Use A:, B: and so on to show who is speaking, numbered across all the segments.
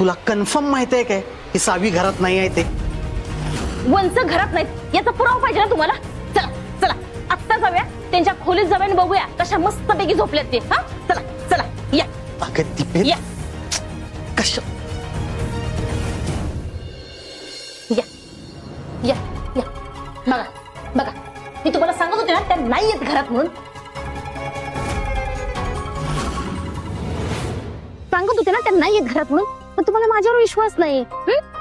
A: तुला कन्फर्म माहित आहे काय की सावी घरात नाही आहे ते?
B: वंस घरात नाहीत याचा पुरावा पाहिजे ना तुम्हाला. चला चला आत्ता जाऊया त्यांच्या खोलीत जाऊया आणि बघूया कशा मस्त पैकी झोपल्यात ते. हा चला चला या.
A: अगं दीपे
B: या
A: कशा
B: या या या बघा बघा मी तुम्हाला सांगत होते ना त्या नाही येत घरात म्हणून. सांगत होते ना त्या नाही येत घरात म्हणून, पण तुम्हाला माझ्यावर विश्वास नाही.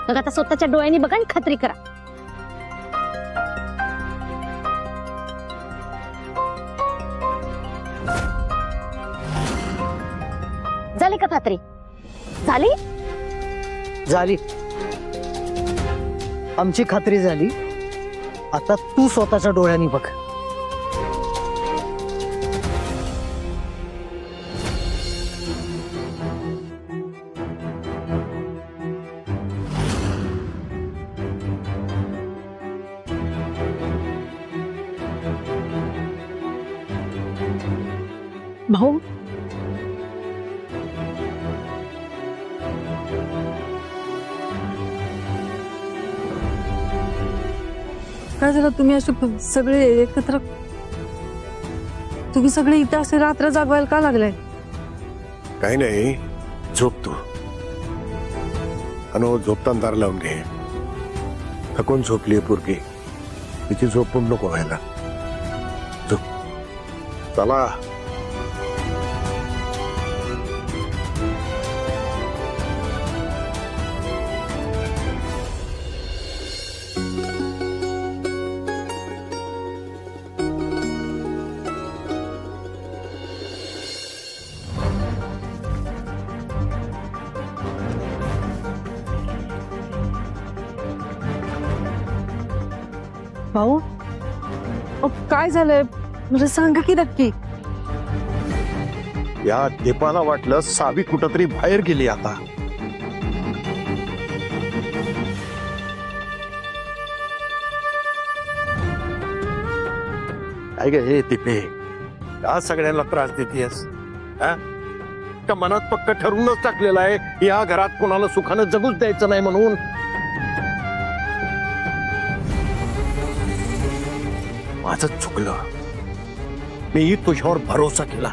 B: मग आता स्वतःच्या डोळ्यांनी बघा आणि खात्री करा. झाली का खात्री? झाली
A: झाली. आमची खात्री झाली. आता तू स्वतःच्या डोळ्यांनी बघ.
C: भाऊ काय झालं? तुम्ही असे सगळे एकत्र, तुम्ही सगळे इथे असे रात्र जागवायला का लागलाय?
D: काही नाही, झोप तू. अनो झोपताना दार लावून घे. थकून झोपली पोरगी, तिची झोप पण नको व्हायला. झोप. चला.
C: भाऊ काय झालंय म्हणजे सांगा की नक्की.
D: या दीपाला वाटलं सावी कुठंतरी बाहेर गेली. आता काय ग हे दीपे, का सगळ्यांना त्रास देतेस? का मनात पक्क ठरूनच टाकलेलं आहे या घरात कोणाला सुखानं जगूच द्यायचं नाही म्हणून? माझं चुकलं. मी तुझ्यावर भरोसा केला.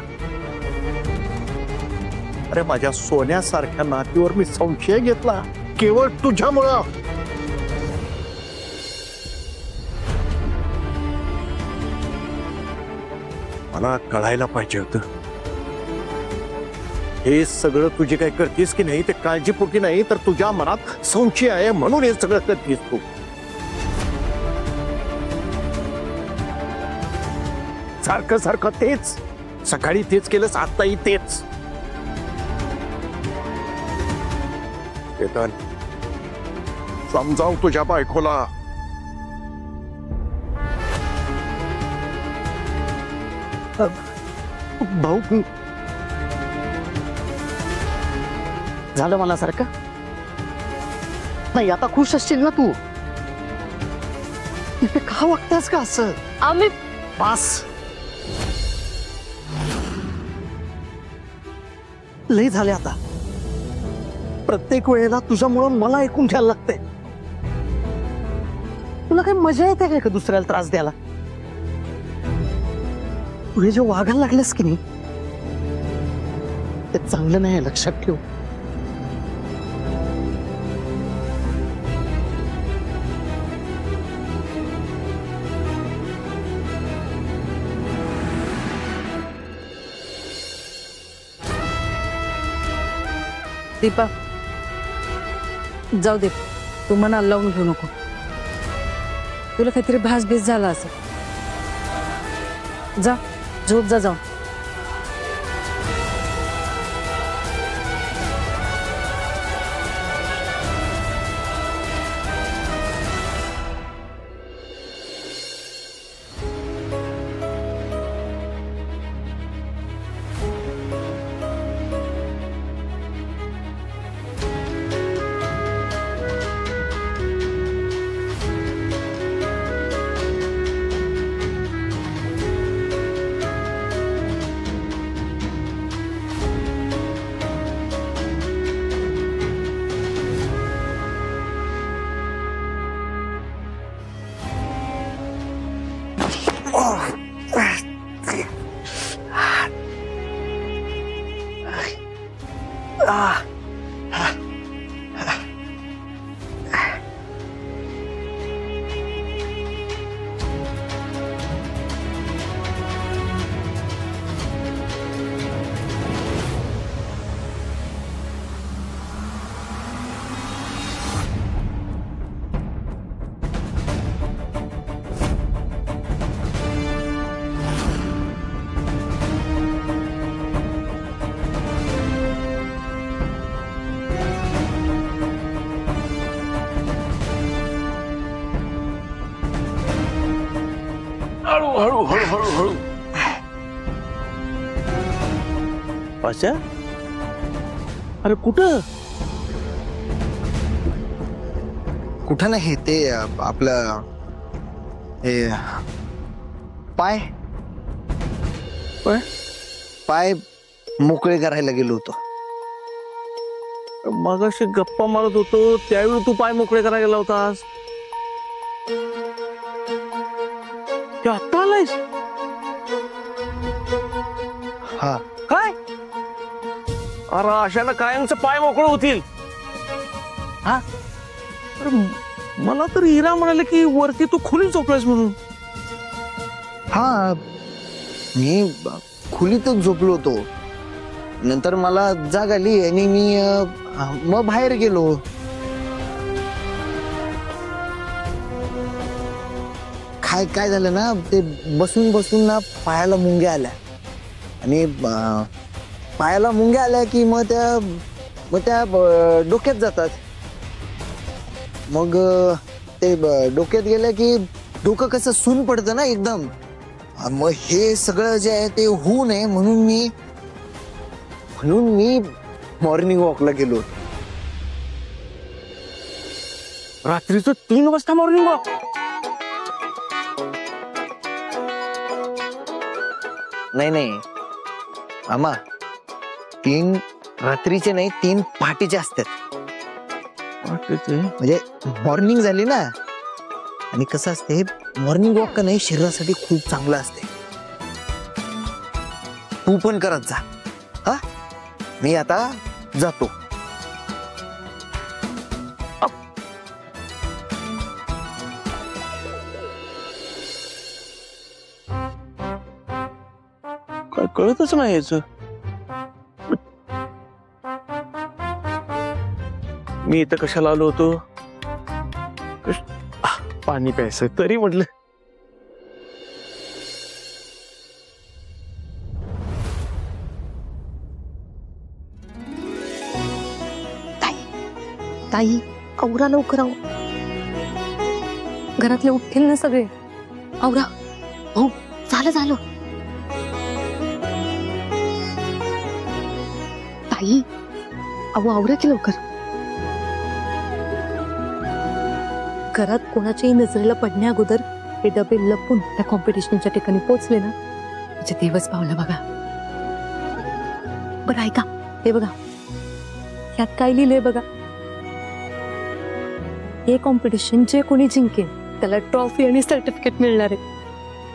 D: अरे माझ्या सोन्यासारख्या नातीवर मी संशय घेतला केवळ तुझ्यामुळं. मला कळायला पाहिजे होतं. हे सगळं तुझे काय करतेस की नाही ते काळजीपोटी नाही, तर तुझ्या मनात संशय आहे म्हणून हे सगळं करतेस तू. सारखं सारखं तेच. सकाळी तेच केलंस, आताही तेच. केतन, समजाव तुझ्या बायकोला.
A: भाऊ झालं मनासारखं नाही. आता खुश असशील ना तू? का वागतेस का असं?
B: आम्ही
A: पास लय झाले आता. प्रत्येक वेळेला तुझ्यामुळं मला ऐकून घ्यायला लागतंय. तुला काही मजा येते काय का दुसऱ्याला त्रास द्यायला? पुढे जे वागायला लागलेस की नाही ते चांगलं नाही, लक्षात ठेव.
C: दीपा जाऊ दे, तू मनाला लावून घेऊ नको. तुला काहीतरी भास बीस झाला असेल. जा झोप जा जाऊ.
D: हळू हळू हळू हळू हळू. अच्छा, अरे कुठं?
A: कुठं नाही ते आपलं हे पाय
D: पाय?
A: पाय मोकळे करायला गेलो होतो.
D: मगाशी गप्पा मारत होतो त्यावेळी तू पाय मोकळे करायला गेला होतास. ते आत्ता आलायस?
A: हा,
D: काय? अरे अशानं कायमचं पाय मोकळे होतील.
A: हा,
D: अरे मला तर हिरा म्हणाले की वरती तू खोलीत झोपलायस म्हणून.
A: हा, मी खोलीतच झोपलो होतो. नंतर मला जाग आली आणि मी मग बाहेर गेलो. काय झालं ना, ते बसून बसून ना पायाला मुंग्या आल्या आणि पायाला मुंग्या आल्या की मग त्या डोक्यात जातात. मग ते डोक्यात गेलं की डोकं कसं सून पडतं ना एकदम. मग हे सगळं जे आहे ते होऊ नये म्हणून मी मॉर्निंग वॉकला गेलो.
D: रात्रीचं 3 वाजता मॉर्निंग वॉक?
A: नाही आम्हा 3 रात्रीचे नाही, 3 पहाटेचे असतात. म्हणजे मॉर्निंग झाली ना. आणि कसं असते, मॉर्निंग वॉक का नाही शरीरासाठी खूप चांगलं असते. तू पण करत जा. हा, मी आता जातो.
D: काय कळतच नाही याचं. मी इथं कशाला आलो होतो? पाणी प्यायचं तरी म्हटलं.
B: ताई, आवरा लवकर आव. घरातले उठतील ना सगळे. आवरा. हो, झालं. ताई, अहो आवरा की लवकर. घरात कोणाच्याही नजरेला पडण्या अगोदर हे डबे लपून त्या कॉम्पिटिशनच्या ठिकाणी पोहोचले ना, म्हणजे देवच पावला बघा. बरं ऐका, हे बघा, यात काय लिहिलंय बघा. हे कॉम्पिटिशन जे कोणी जिंकेल त्याला ट्रॉफी आणि सर्टिफिकेट मिळणार आहे.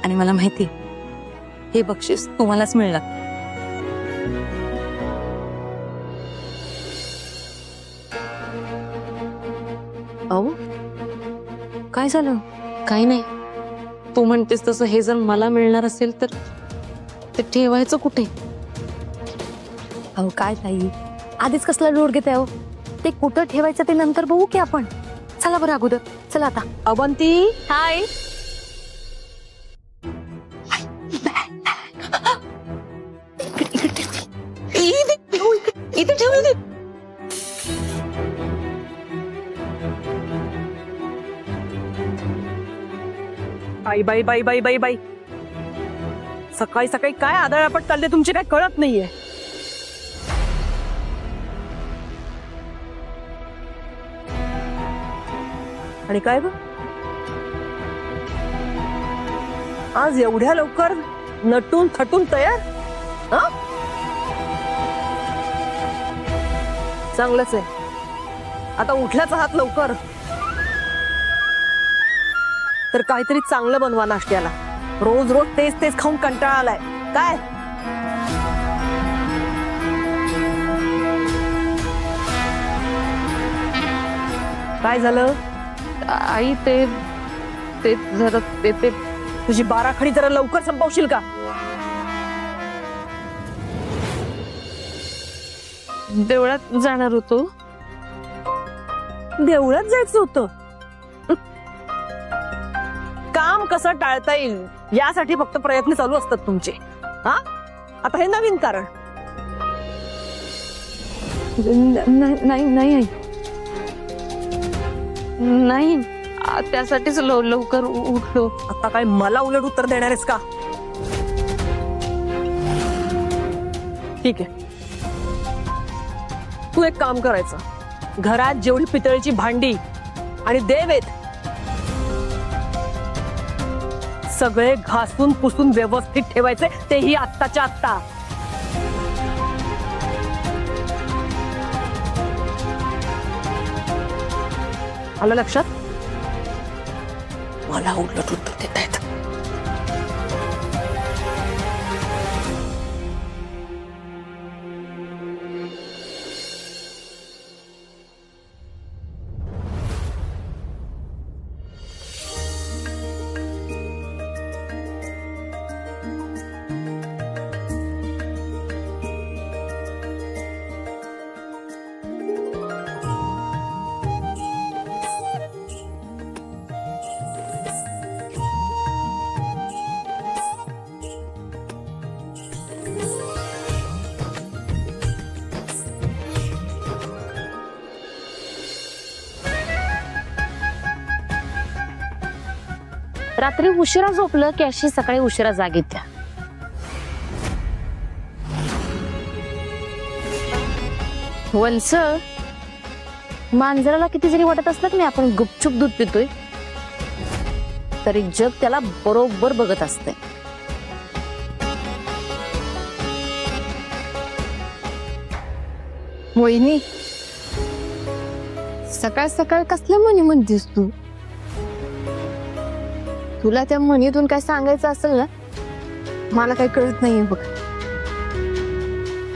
B: आणि मला माहिती हे बक्षीस तुम्हालाच मिळणार. अहो काय झालं? काही नाही. तू म्हणतेस तसं हे जर मला मिळणार असेल तर ते ठेवायचं कुठे? अहो काय ताई, आधीच कसला लोड घेते. अहो ते कुठं ठेवायचं ते नंतर बघू की आपण. चला बरं अगोदर, चला आता.
C: अवंती,
B: हाय. इथे ठेवू दे.
C: बाई सकाळी सकाळी काय आदळापट चालले तुमचे, काय कळत नाहीये. आणि काय ग, आज एवढ्या लवकर नटून थटून तयार? हा, चांगलंच आहे. आता उठल्याचा हात लवकर, तर काहीतरी चांगलं बनवा नाश्त्याला. रोज रोज तेच खाऊन कंटाळा आलाय काय? काय झालं?
B: आई ते ते जरा ते ते
C: तुझी बाराखडी जरा लवकर संपवशील का?
B: देवळात जाणार होतो.
C: देवळात जायचं होतं. काम कसं टाळता येईल यासाठी फक्त प्रयत्न चालू असतात तुमचे. हा, आता हे नवीन कारण.
B: नाही नाही आई. नाही त्यासाठीच लवकर उठलो.
C: आता काय मला उलट उत्तर देणार आहेस का? ठीक आहे, तू एक काम करायचं. घरात जेवढी पितळेची भांडी आणि देव आहेत सगळे घासून पुसून व्यवस्थित ठेवायचे, तेही आत्ताच्या आत्ता. आलं लक्षात? मला उलट उत्तर देत आहेत.
B: रात्री उशिरा झोपलं की अशी सकाळी उशिरा जाग येत्या. वंस, मांजराला किती जरी वाटत असलं की नाही आपण गुपचूप दूध पितोय, तरी जग त्याला बरोबर बघत असते.
E: वहिनी, सकाळ सकाळ कसल्या म्हणी म्हणतेस तू? तुला त्या म्हणीतून काय सांगायचं असेल ना, मला काही कळत नाहीये बघ,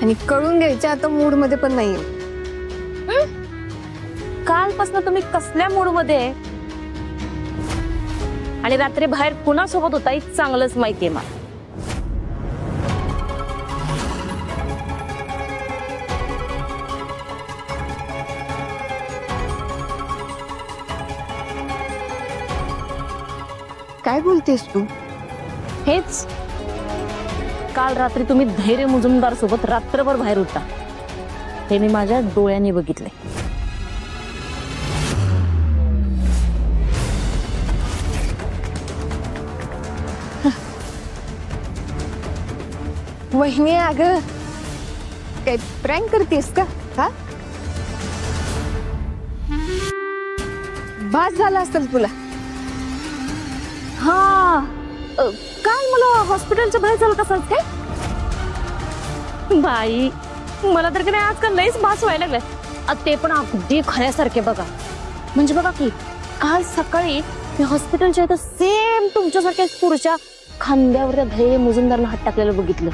E: आणि कळून घ्यायच्या आता मूड मध्ये पण नाहीये.
B: कालपासून तुम्ही कसल्या मूड मध्ये आहे आणि रात्री बाहेर कुणासोबत होता हे चांगलंच माहितीये मला.
E: काय बोलतेस तू?
B: हेच, काल रात्री तुम्ही धैर्य मुजुमदार सोबत रात्रभर बाहेर होता हे मी माझ्या डोळ्यांनी बघितले.
E: वहिनी, अगं काय प्रँक करतेस का? हा, बास झाला असेल तुला.
B: हा, काल मला हॉस्पिटलच्या बाहेर चालत असाल काय? बाई, मला तर नाही आजकाल लईच भास व्हायला लागलाय. ते पण अगदी खऱ्यासारखे. बघा म्हणजे बघा की काल सकाळी मी हॉस्पिटलच्या इथं सेम तुमच्यासारख्या पुढच्या खांद्यावर त्या धैर्य मुजुमदारला हात टाकलेलं बघितलं,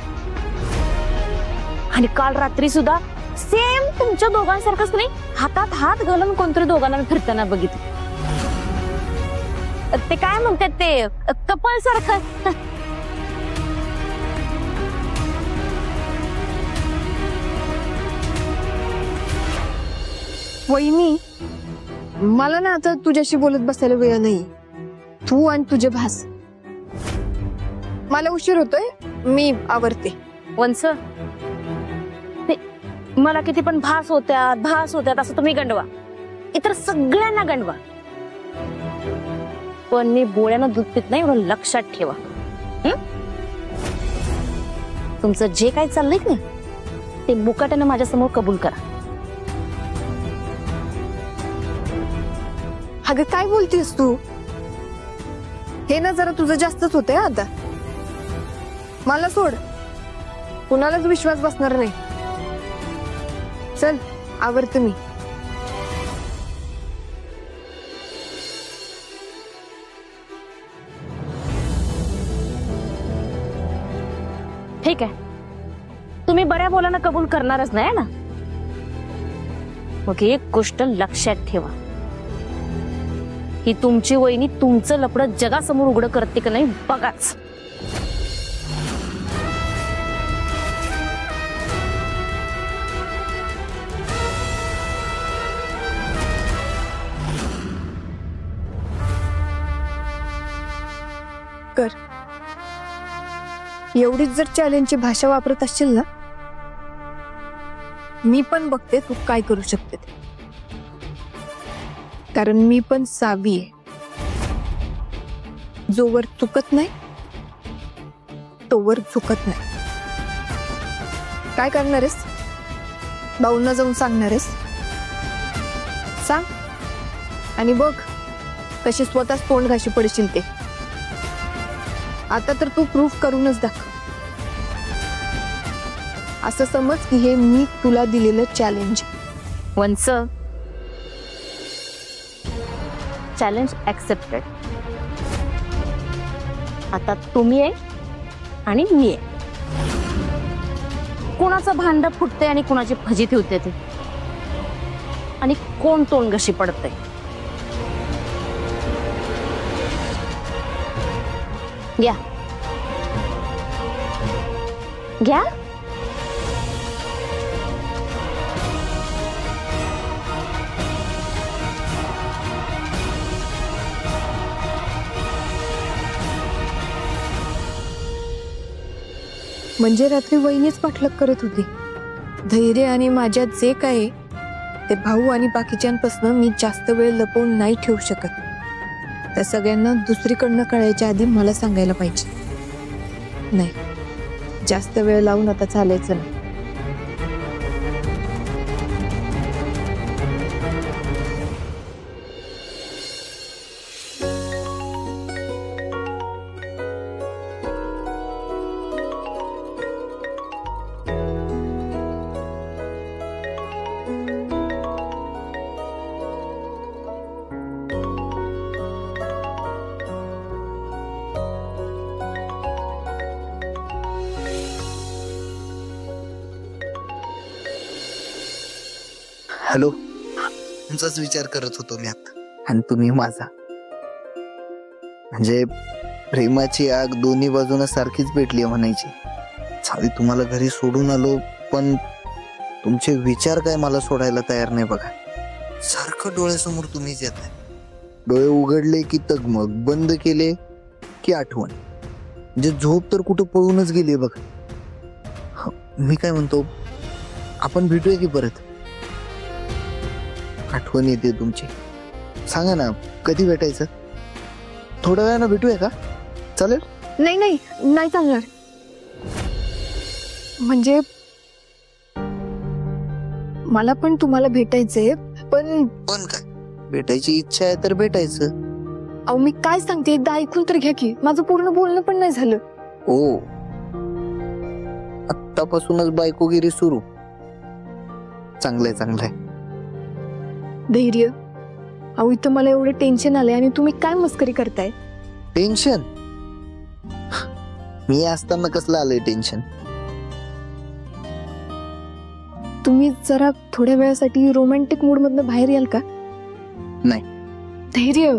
B: आणि काल रात्री सुद्धा सेम तुमच्या दोघांसारखंच नाही हातात हात घालून कोणतरी दोघांना फिरताना बघितलं. ते काय म्हणतात ते कपल सारखं.
E: वहिनी, मला ना आता तुझ्याशी बोलत बसायला वेळ नाही. तू आणि तुझे भास. मला उशीर होतोय, मी आवरते.
B: वंस, मला किती पण भास होत्यात असं तुम्ही गंडवा, इतर सगळ्यांना गंडवा, पण मी बोळ्यानं दूध पित नाही एवढं लक्षात ठेवा. तुमचं जे काही चाललंय ना ते मुकाट्यानं माझ्या समोर कबूल करा.
E: अगं काय बोलतेस तू? हे ना जरा तुझं जास्तच होतंय आता. मला सोड, कुणालाच विश्वास बसणार नाही. चल आवरते मी.
B: ठीक आहे, तुम्ही बऱ्या बोलानं कबूल करणारच नाही ना. मग एक गोष्ट लक्षात ठेवा, ही तुमची वहिनी तुमचं लपडं जगासमोर उघडं करते का नाही बघाच.
E: कर. एवढीच जर चॅलेंजची भाषा वापरत असशील ना, मी पण बघते तू काय करू शकते ते. कारण मी पण सावी आहे. जोवर चुकत नाही तोवर चुकत नाही. काय करणार आहेस? भाऊंना जाऊन सांगणार आहेस? सांग आणि बघ कशी स्वतःच तोंड घाशी पडशील ते. आता तर तू प्रूफ करूनच दाखव. असं समज की हे मी तुला दिलेलं चॅलेंज.
B: वंस, चॅलेंज ऍक्सेप्टेड. आता तुम्ही आहे आणि मी आहे. कोणाचं भांड फुटते आणि कोणाची फजिती होते ते, आणि कोण तोंड घशी पडते. घ्या घ्या.
E: म्हणजे रात्री वहिनीच पाठलाग करत होती. धैर्य आणि माझ्यात जे काय आहे ते भाऊ आणि बाकीच्यांपासून मी जास्त वेळ लपवून नाही ठेवू शकत. त्या सगळ्यांना दुसरीकडनं कळायच्या आधी मला सांगायला पाहिजे. नाही, जास्त वेळ लावून आता चालायचं नाही.
A: हॅलो, तुमचाच विचार करत होतो मी आता, आणि तुम्ही माझा. म्हणजे प्रेमाची आग दोन्ही बाजूने सारखीच पेटली म्हणायची. सावी, तुम्हाला घरी सोडून आलो, पण तुमचे विचार काय मला सोडायला तयार नाही बघा. सारखं डोळ्यासमोर तुम्हीच येत आहे. डोळे उघडले की तगमग, बंद केले की आठवण. म्हणजे झोप तर कुठं पळूनच गेली बघ. मी काय म्हणतो, आपण भेटूया की परत? आठवण येते तुमची. सांगा ना, कधी भेटायचं? थोड्या वेळानं भेटूया का? चालेल?
E: नाही नाही नाही चालणार. म्हणजे मला पण तुम्हाला भेटायचंय, पण
A: काय भेटायची इच्छा आहे तर भेटायचं.
E: अहो, मी काय सांगते एकदा ऐकून तर घ्या की. माझं पूर्ण बोलणं पण नाही झालं.
A: ओ, आत्तापासूनच बायकोगिरी सुरू. चांगलंय चांगलंय.
E: धैर्य, अहो इथं मला एवढं टेन्शन आलंय आणि तुम्ही काय मस्करी करताय?
A: टेन्शन? मी असताना कसलं आलंय टेन्शन?
E: तुम्ही जरा थोड्या वेळासाठी रोमॅन्टिक मूड मधनं बाहेर याल का?
A: नाही.
E: धैर्य.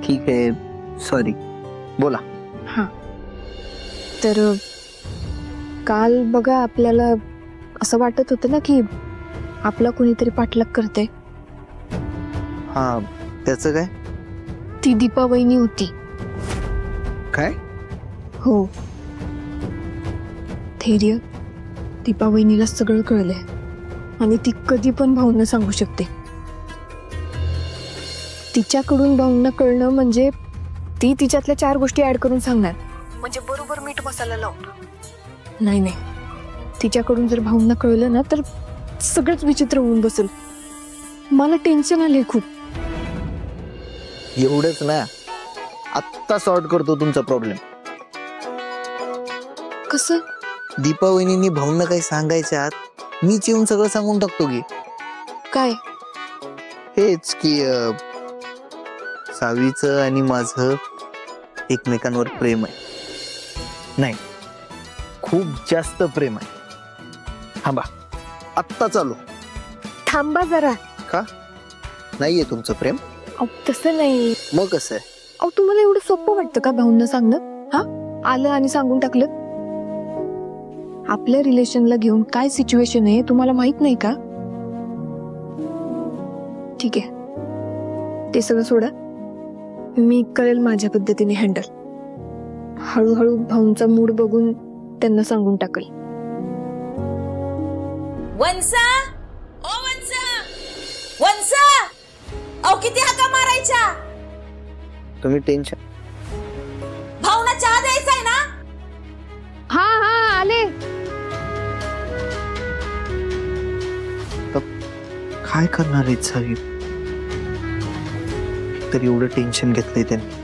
A: ठीक आहे, सॉरी, बोला.
E: हा, तर काल बघा आपल्याला असं वाटत होतं ना की आपला कोणीतरी पाठलाग करते.
A: हा, त्याचं काय?
E: ती दीपा वहिनी होती.
A: काय?
E: हो धैर्य, दीपा वहिनीला सगळं कळलंय आणि ती कधी पण भाऊंना सांगू शकते. तिच्याकडून भाऊंना कळणं म्हणजे ती तिच्यातल्या 4 गोष्टी ऍड करून सांगणार, म्हणजे बरोबर मीठ मसाला लावणार. नाही नाही, तिच्याकडून जर भाऊंना कळलं ना तर सगळंच विचित्र होऊन बसेल. मला टेन्शन आलंय खूप.
A: एवढंच ना, आत्ता सॉर्ट करतो तुमचा प्रॉब्लेम.
E: कसं?
A: दीपा वहिनींनी भाऊंना काही सांगायच्या आत मीच येऊन सगळं सांगून टाकतो की.
E: काय?
A: हेच की सावीचं आणि माझं एकमेकांवर प्रेम आहे. नाही, खूप जास्त प्रेम आहे. थांबा, आत्ता चालू.
E: थांबा जरा.
A: का नाहीये तुमचं प्रेम?
E: अहो, तसं नाही.
A: मग कसं आहे?
E: अहो तुम्हाला एवढं सोपं वाटतं का भाऊंना सांगणं? हा, आलं आणि सांगून टाकलं. आपल्या रिलेशनला घेऊन काय सिच्युएशन आहे तुम्हाला माहित नाही का? ठीक आहे, ते सगळं सोडा. मी करेल माझ्या पद्धतीने हँडल. हळूहळू भाऊंचा मूड बघून त्यांना सांगून टाकेल.
F: वंसा, ओ वंसा, वंसा, अहो किती हाका मारायच्या?
A: तुम्ही टेन्शन.
F: भाऊना चहा द्यायचाय ना?
E: हा हा आले.
A: काय करणार आहेत साहेब? तर एवढं टेन्शन घेतलंय त्यांनी.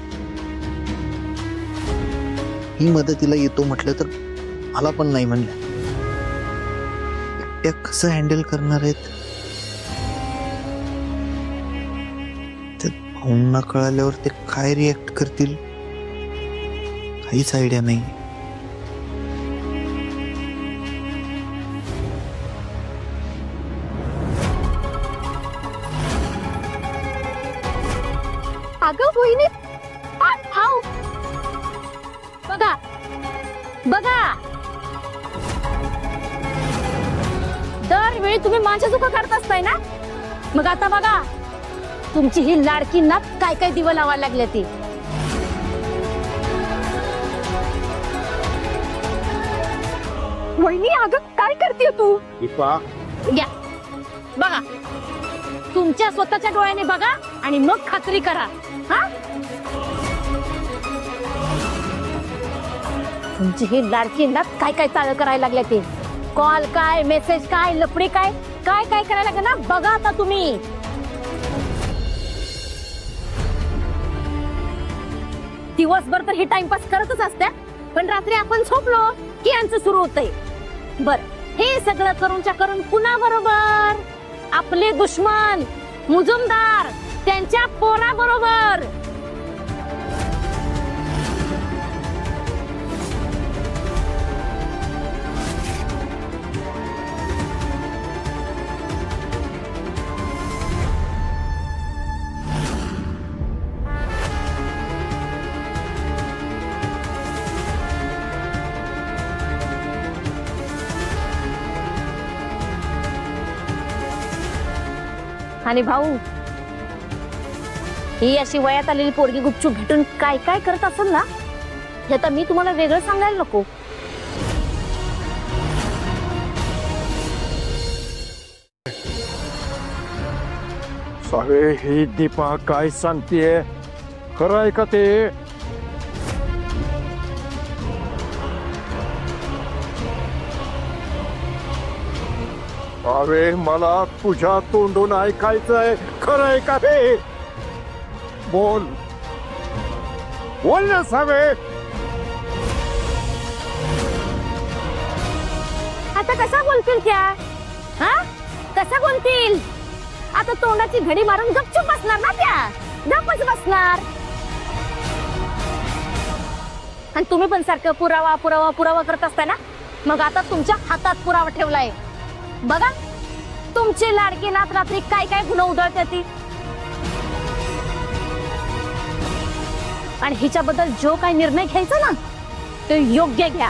A: ही मदतीला येतो म्हटलं तर मला पण नाही म्हणलं. एकट्या कसं हँडल करणार आहेत? ते भाऊंना कळाल्यावर ते काय रिॲक्ट करतील काहीच आयडिया नाही.
E: अगं वहिनी, भाऊ बघा बघा,
F: दरवेळी तुम्ही माझ्या चुका करत असताय ना. मग आता बघा, तुमची ही लाडकी नात काय काय दिवं लावायला लागल्या ती.
E: वहिनी अगं काय करते तू?
D: दीपा,
F: घ्या बघा, तुमच्या स्वतःच्या डोळ्याने बघा आणि मग खात्री करा. हा, तुमची ही लाडकी नात काय काय चाळ करायला लागल्या ते. कॉल काय, मेसेज काय, लपडी काय, काय काय करायला लागलं ना बघा आता तुम्ही. दिवसभर तर ही टाइमपास करतच असत्या, पण रात्री आपण झोपलो की यांचं सुरू होतंय. बर, हे सगळं करूनच्या करून पुन्हा बरोबर आपले दुश्मन मुजुमदार त्यांच्या पोरा बरोबर. आणि भाऊ, ही अशी वयात आलेली पोरगी गुपचूप भेटून काय काय करत असेल ना, हे आता मी तुम्हाला वेगळं सांगायला नको.
D: सावे, ही दीपा काय सांगतेय खरं आहे का ते? सावे, मला तुझ्या तोंडून ऐकायचंय, खरं आहे का हे? बोल बोल ना सावे.
F: आता कसा बोलतील त्या? हा, कसा बोलतील? आता तोंडाची घडी मारून गपचूप बसणार ना त्या, गपच बसणार. आणि तुम्ही पण सारखं पुरावा पुरावा पुरावा करत असताय ना. मग आता तुमच्या हातात पुरावा ठेवलाय. बघा, तुमची लाडकी नात रात्री काय काय गुन्हा उधळते ती. आणि हिच्याबद्दल जो काय निर्णय घ्यायचा ना, तो योग्य घ्या.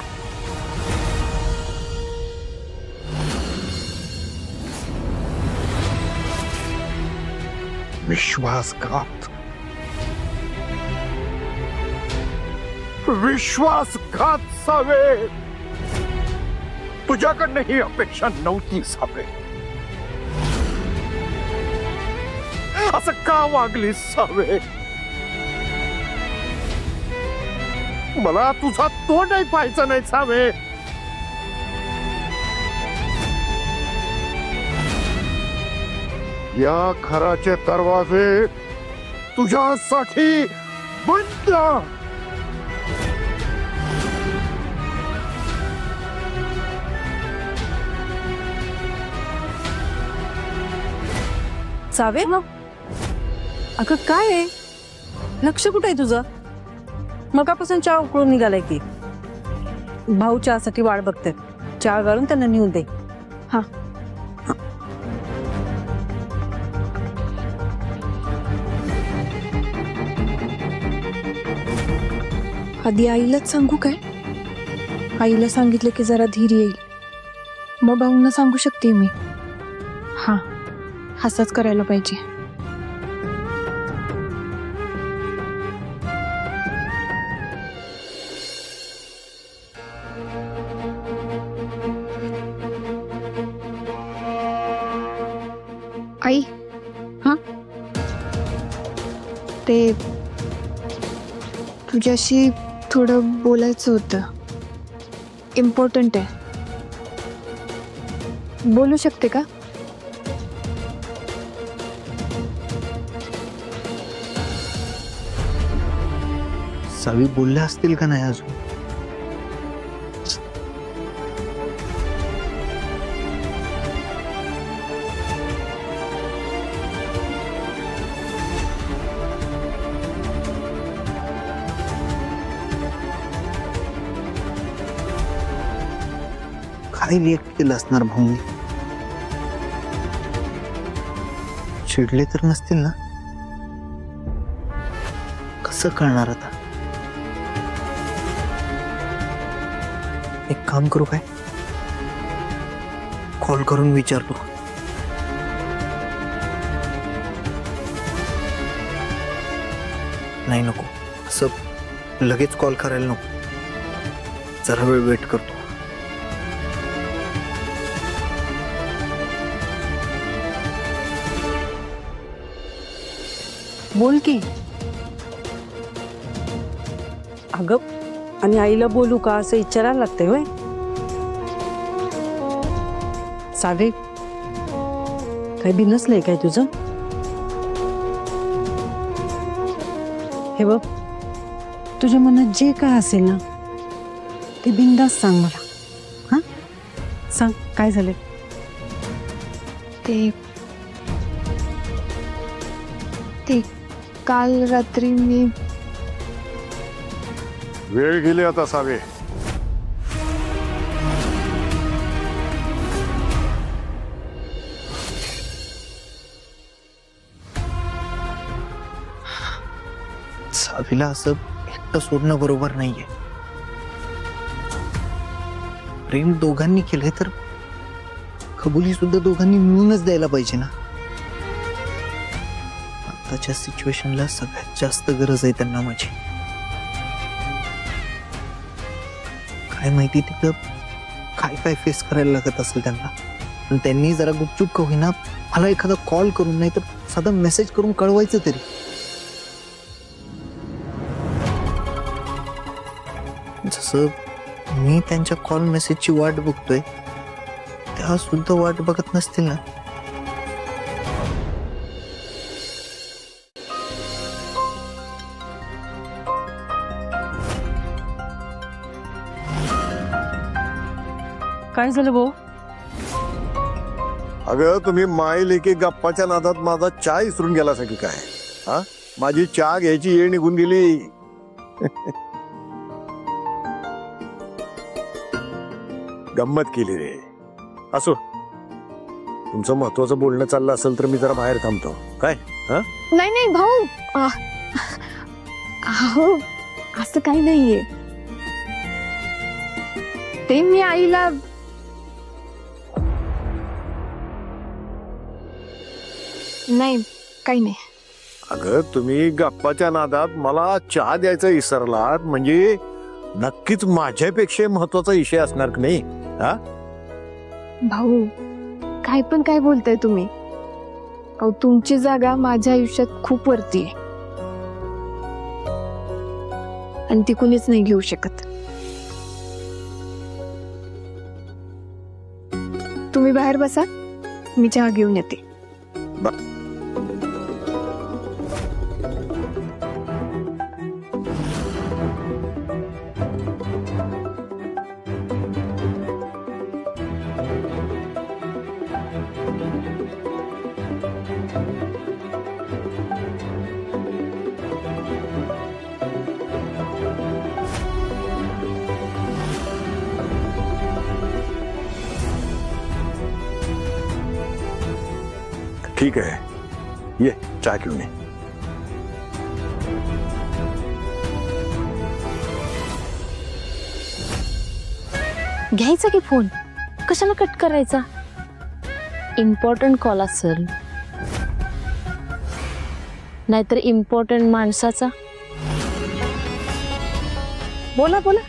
D: विश्वासघात, विश्वासघात सावे. तुझ्याकडनं ही अपेक्षा नव्हती सावे. असं का वागलीस सावे? मला तुझा तोंडही पाहायचा नाही सावे. या घराचे दरवाजे तुझ्यासाठी बंद.
C: सावे, अगं काय आहे? लक्ष कुठे आहे तुझं? मगापासून चहा उकळून निघालाय की. भाऊ चहासाठी वाट बघते. चहा घालून त्यांना नेऊन दे. हा,
E: आधी आईलाच सांगू काय? आईला सांगितलं की जरा धीर येईल, मग भाऊंना सांगू शकते मी. हा, असंच करायला पाहिजे. आई,
B: हा?
E: ते तुझ्याशी थोडं बोलायचं होतं. इम्पॉर्टंट आहे. बोलू शकते का?
A: सावी बोलल्या असतील का नाही अजून? काय रिएक्ट केलं असणार भाऊनी? चिडले तर नसतील ना? कसं कळणार आता? एक काम करू काय, कॉल करून विचारतो. नाही नको, असं लगेच कॉल करायला नको. जरा वेळ वेट करतो.
C: बोल की. अगं, आणि आईला बोलू का असं विचारायला लागतंय होय? सावे, काय बिनसलंय काय तुझं? हे बघ, तुझ्या मनात जे काय असेल ना ते बिनधास्त सांग मला. हा, सांग काय झालंय?
E: ते काल रात्री मी
D: वेळ गेली आता सावे.
A: सावीला असं एकटं सोडणं बरोबर नाहीये. प्रेम दोघांनी केलंय तर कबुली सुद्धा दोघांनी मिळूनच द्यायला पाहिजे ना. आताच्या सिच्युएशनला सगळ्यात जास्त गरज आहे त्यांना माझी. काय माहिती तिथं काय काय फेस करायला लागत असेल त्यांना. पण त्यांनी जरा गुपचूप का होईना मला एखादा कॉल करून, नाही तर साधा मेसेज करून कळवायचं तरी. जसं मी त्यांच्या कॉल मेसेजची वाट बघतोय, त्या सुद्धा वाट बघत नसतील ना.
C: काय झालं भाऊ?
D: अगं, तुम्ही माय लेके गप्पाच्या नादात माझा चहा इसरून गेला की काय? हा, माझी चहा घ्यायची येळ निघून गेली. गंमत केली रे. असो, तुमचं महत्वाचं बोलणं चाललं असेल तर मी जरा बाहेर थांबतो. काय? हा,
E: नाही नाही भाऊ, अहो असं काही नाहीये. ते मी आईला नाही, काही नाही.
D: अगं, तुम्ही गप्पाच्या नादात मला चहा द्यायचा विसरलात म्हणजे नक्कीच माझ्यापेक्षा महत्वाचा विषय असणार की नाही? हा
E: भाऊ, काय पण काय बोलताय तुम्ही? अहो, तुमची जागा माझ्या आयुष्यात खूप वरती आहे आणि ती कुणीच नाही घेऊ शकत. तुम्ही बाहेर बसा, मी चहा घेऊन येते.
D: ठीक आहे, ये चहा घेऊन ये.
B: घ्यायचा की फोन, कशाला कट करायचा? इम्पॉर्टंट कॉल असेल, नाहीतर इम्पॉर्टंट माणसाचा.
C: बोला बोला.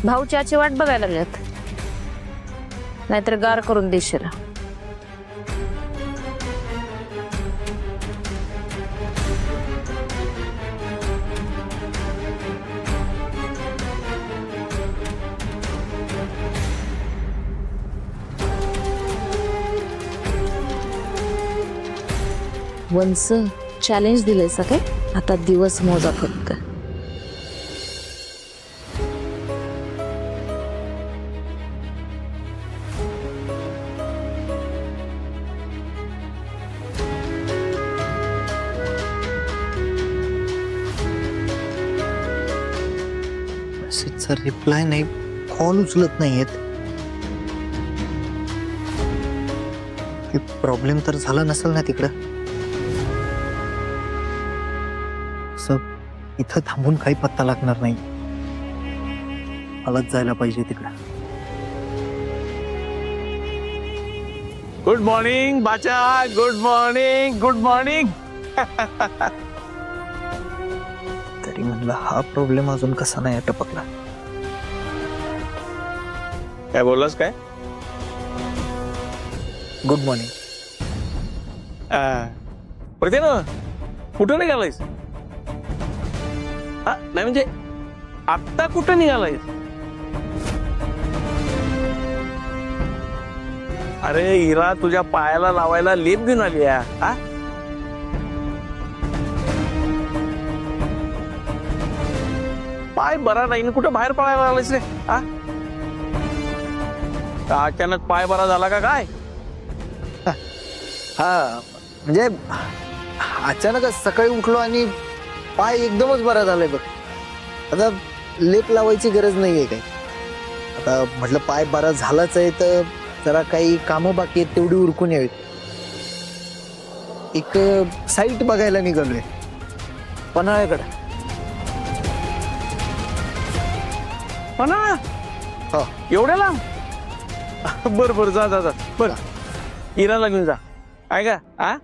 B: भाऊ चहाची वाट बघायला लागल्यात, नाहीतर गार करून देशील. वंस चॅलेंज दिलंय काय? आता दिवस मोजा फक्त.
A: मेसेजचा रिप्लाय नाही, कॉल उचलत नाहीयेत. प्रॉब्लेम तर झाला नसेल ना तिकडं? इथं थांबून काही पत्ता लागणार नाही, मलाच जायला पाहिजे तिकडं.
D: गुड मॉर्निंग बाचा, गुड मॉर्निंग, गुड मॉर्निंग.
A: तरी म्हणलं हा प्रॉब्लेम अजून कसा नाही टपकला.
D: काय बोललास काय?
A: Good morning.
D: परत ना, कुठं निघालायस? नाही म्हणजे आत्ता कुठं निघालायस? अरे हिरा तुझ्या पायाला लावायला लेप घेऊन आली. पाय बरा नाही, कुठं बाहेर पळायला लागलायस रे? अचानक पाय बरा झाला का काय?
A: हा म्हणजे अचानकच सकाळी उठलो आणि पाय एकदमच बरा झालाय बघ. आता लेप लावायची गरज नाहीये काही. आता म्हटलं पाय बरा झालाच आहे तर जरा काही कामं बाकी आहेत तेवढी उरकून यावीत. एक साईट बघायला निघालोय पन्हाळ्याकडे.
D: पन्हाळा?
A: हो.
D: एवढ्या लांब? बर बर, जा जा जा. बर हिराला घेऊन जा. आहे का?